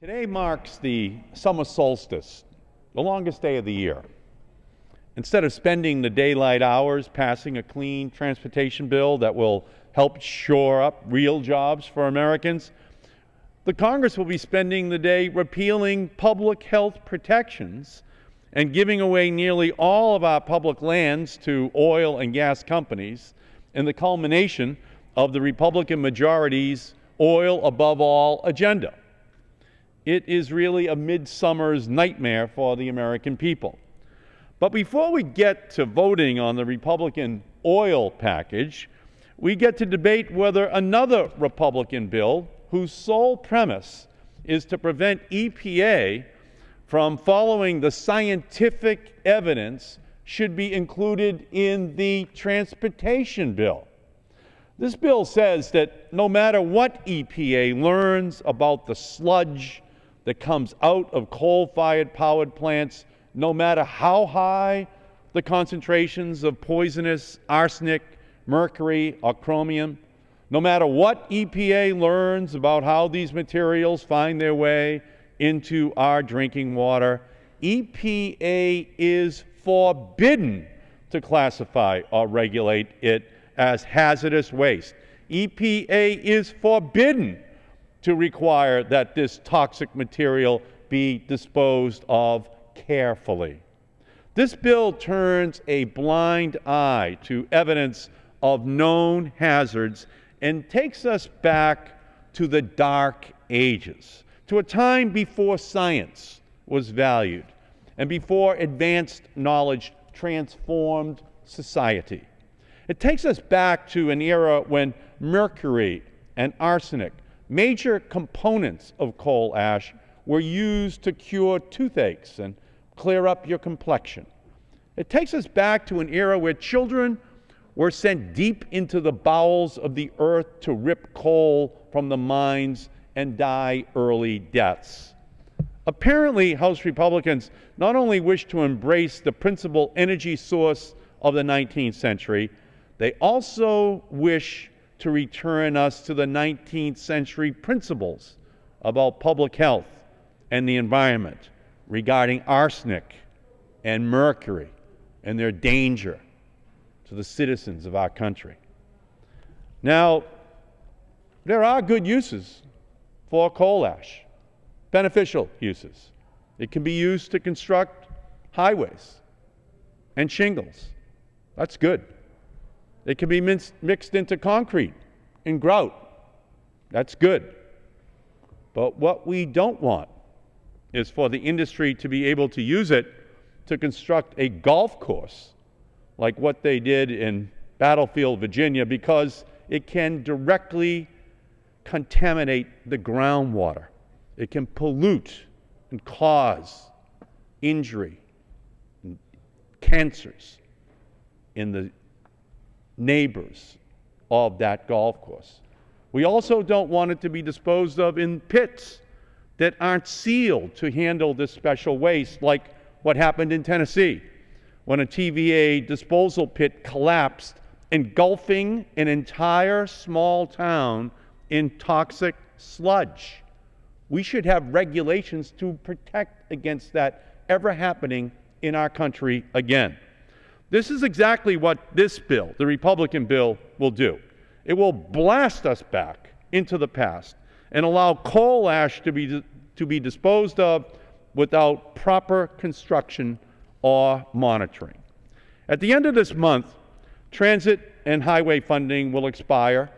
Today marks the summer solstice, the longest day of the year. Instead of spending the daylight hours passing a clean transportation bill that will help shore up real jobs for Americans, the Congress will be spending the day repealing public health protections and giving away nearly all of our public lands to oil and gas companies in the culmination of the Republican majority's oil above all agenda. It is really a midsummer's nightmare for the American people. But before we get to voting on the Republican oil package, we get to debate whether another Republican bill, whose sole premise is to prevent EPA from following the scientific evidence, should be included in the transportation bill. This bill says that no matter what EPA learns about the sludge that comes out of coal-fired powered plants, no matter how high the concentrations of poisonous arsenic, mercury, or chromium, no matter what EPA learns about how these materials find their way into our drinking water, EPA is forbidden to classify or regulate it as hazardous waste. EPA is forbidden to require that this toxic material be disposed of carefully. This bill turns a blind eye to evidence of known hazards and takes us back to the dark ages, to a time before science was valued and before advanced knowledge transformed society. It takes us back to an era when mercury and arsenic, major components of coal ash, were used to cure toothaches and clear up your complexion. It takes us back to an era where children were sent deep into the bowels of the earth to rip coal from the mines and die early deaths. Apparently, House Republicans not only wish to embrace the principal energy source of the 19th century, they also wish to return us to the 19th century principles about public health and the environment regarding arsenic and mercury and their danger to the citizens of our country. Now, there are good uses for coal ash, beneficial uses. It can be used to construct highways and shingles. That's good. It can be mixed into concrete and grout. That's good. But what we don't want is for the industry to be able to use it to construct a golf course like what they did in Battlefield, Virginia, because it can directly contaminate the groundwater. It can pollute and cause injury and cancers in the neighbors of that golf course. We also don't want it to be disposed of in pits that aren't sealed to handle this special waste, like what happened in Tennessee when a TVA disposal pit collapsed, engulfing an entire small town in toxic sludge. We should have regulations to protect against that ever happening in our country again. This is exactly what this bill, the Republican bill, will do. It will blast us back into the past and allow coal ash to be disposed of without proper construction or monitoring. At the end of this month, transit and highway funding will expire.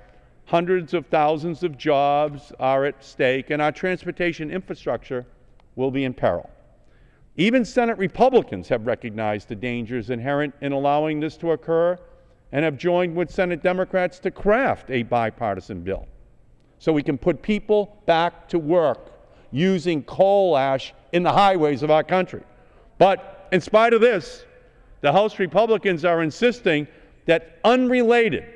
Hundreds of thousands of jobs are at stake, and our transportation infrastructure will be in peril. Even Senate Republicans have recognized the dangers inherent in allowing this to occur and have joined with Senate Democrats to craft a bipartisan bill so we can put people back to work using coal ash in the highways of our country. But in spite of this, the House Republicans are insisting that unrelated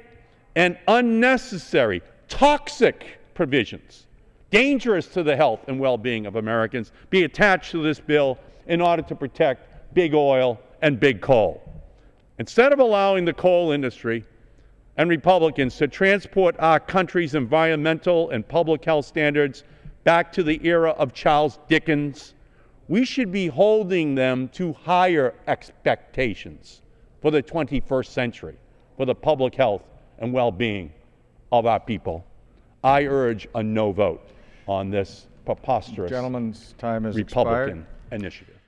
and unnecessary, toxic provisions, dangerous to the health and well-being of Americans, be attached to this bill in order to protect big oil and big coal. Instead of allowing the coal industry and Republicans to transport our country's environmental and public health standards back to the era of Charles Dickens. We should be holding them to higher expectations for the 21st century, for the public health and well-being of our people. I urge a no vote on this preposterous Gentleman's time has Republican expired. initiative.